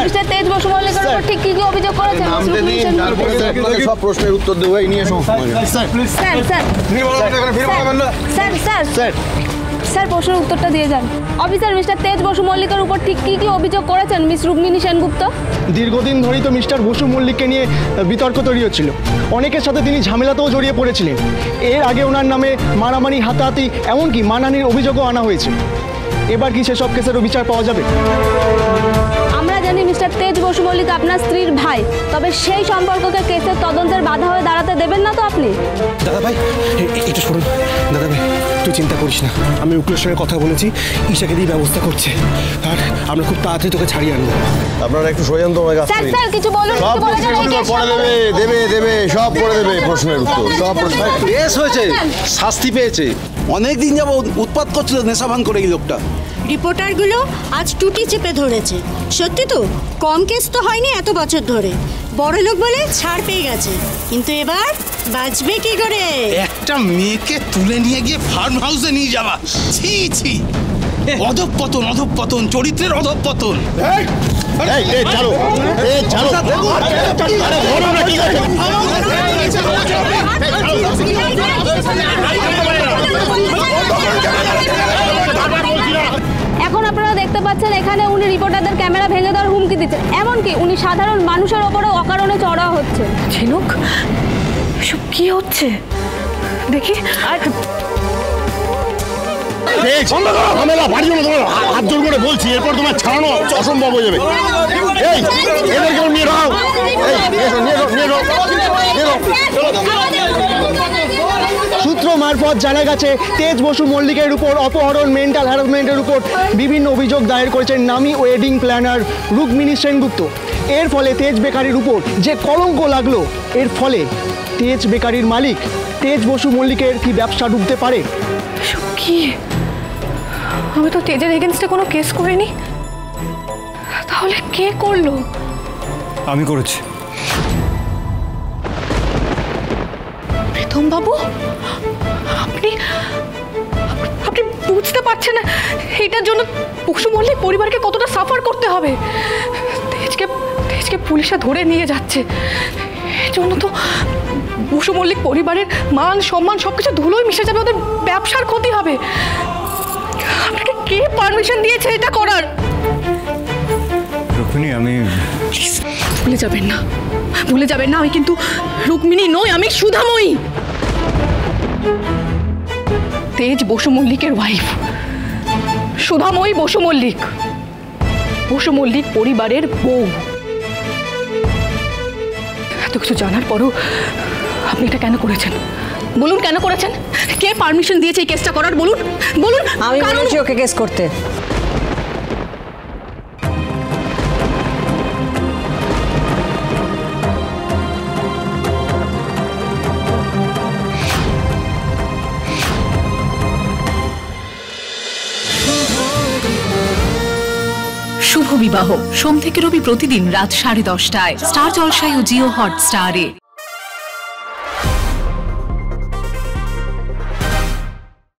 Mister তেজ বসু মল্লিকের উপর ঠিক কি কি অভিযোগ করেছেন? সব প্রশ্নের উত্তর দেবো এই নিয়ে স্যার প্রশ্নের উত্তরটা দিয়ে যান। অফিসার, মিস্টার তেজ বসু মল্লিকের উপর ঠিক কি কি অভিযোগ করেছেন মিস রুক্মিণী সেনগুপ্ত? দীর্ঘদিন ধরেই তো মিস্টার বসু মল্লিককে নিয়ে বিতর্ক তৈরি হচ্ছিল। অনেকের সাথে তিনি ঝামেলাতেও জড়িয়ে পড়েছিলেন। এর আগে ওনার নামে মারামারি, হাতাহাতি, এমনকি মানহানির অভিযোগও আনা হয়েছে। এবার কি সেসব কেসেরও বিচার পাওয়া যাবে? আমরা জানি মিস্টার তেজ বসু মল্লিক আপনার স্ত্রীর ভাই, তবে সেই সম্পর্ককে কেসের তদন্তের বাধা হয়ে দাঁড়াতে দেবেন না তো আপনি? দাদা ভাই একটু শুনুন। দাদা ভাই তুই চিন্তা করিস না, আমি উকিলের সঙ্গে কথা বলেছি, ঈশাকে দিয়ে ব্যবস্থা করছে, আর আমরা খুব তাড়াতাড়ি তোকে ছাড়িয়ে আনবো। আপনারা একটু সরে যান তো। স্যার কিছু বলুন। সব প্রশ্নের উত্তর পড়ে দেবে সব করে দেবে প্রশ্নের উত্তর। সব প্রশ্ন কেস হয়েছে, শাস্তি পেয়েছে। অনেকদিন যাবত উৎপাত করছিল নেশাভান করে এই লোকটা। রিপোর্টারগুলো আজ টুটি চেপে ধরেছে। সত্যি তো কম কেস তো হয়নি এত বছর ধরে। বড় লোক বলে ছাড় পেয়ে গেছে, কিন্তু এবার বাঁচবে কি করে? একটা মেয়েকে তুলে নিয়ে গিয়ে ফার্ম হাউসে নিয়ে যাওয়া, ছি ছি, অধঃপতন, চরিত্রের অধঃপতন। এখন আপনারা দেখতে পাচ্ছেন এখানে উনি রিপোর্টারদের ক্যামেরা ভেঙে দেওয়ার হুমকি দিচ্ছেন, এমনকি উনি সাধারণ মানুষের ওপরেও অকারণে চড়াও হচ্ছে। ঝিনুক, এসব কি হচ্ছে দেখি। হাত জোর করে বলছি, এরপর তোমার ছাড়ানো অসম্ভব হয়ে যাবে। সূত্র মারফত জানা গেছে তেজ বসু মল্লিকের উপর অপহরণ, মেন্টাল হ্যারাসমেন্টের উপর বিভিন্ন অভিযোগ দায়ের করেছেন নামী ওয়েডিং প্ল্যানার রুক্মিণী সেনগুপ্ত। এর ফলে তেজ বেকারির উপর যে কলঙ্ক লাগলো, এর ফলে তেজ বেকারির মালিক তেজ বসু মল্লিকের কি ব্যবসা ডুবতে পারে? কি, আমি তো তেজের এগেনস্টে কোনো কেস করিনি, তাহলে কে করলো? আমি করেছি। প্রীতম বাবু, আপনি আপনি বুঝতে পারছেন না এটার জন্য বসু মল্লিক পরিবারকে কতটা সাফার করতে হবে? তেজকে পুলিশে ধরে নিয়ে যাচ্ছে, এর জন্য তো বসু মল্লিক পরিবারের মান সম্মান সবকিছু ধুলোয় মিশে যাবে, ওদের ব্যবসার ক্ষতি হবে। আপনাকে কে পারমিশন দিয়েছে এটা করার? রুক্মিণী, আমি ভুলে যাবেন না, আমি কিন্তু রুক্মিণী নই, আমি সুধাময়ী, তেজ বসু মল্লিকের ওয়াইফ, সুধাময়ী বসু মল্লিক পরিবারের বউ। এত কিছু জানার পরও আপনি এটা কেন করেছেন? বলুন কেন করেছেন? কে পারমিশন দিয়েছে এই কেসটা করার? বলুন। আমি বলেছি ওকে কেস করতে। শুভ বিবাহ সোম থেকে রবি প্রতিদিন রাত 10:30টায় স্টার জলসায় ও জিও হটস্টারে।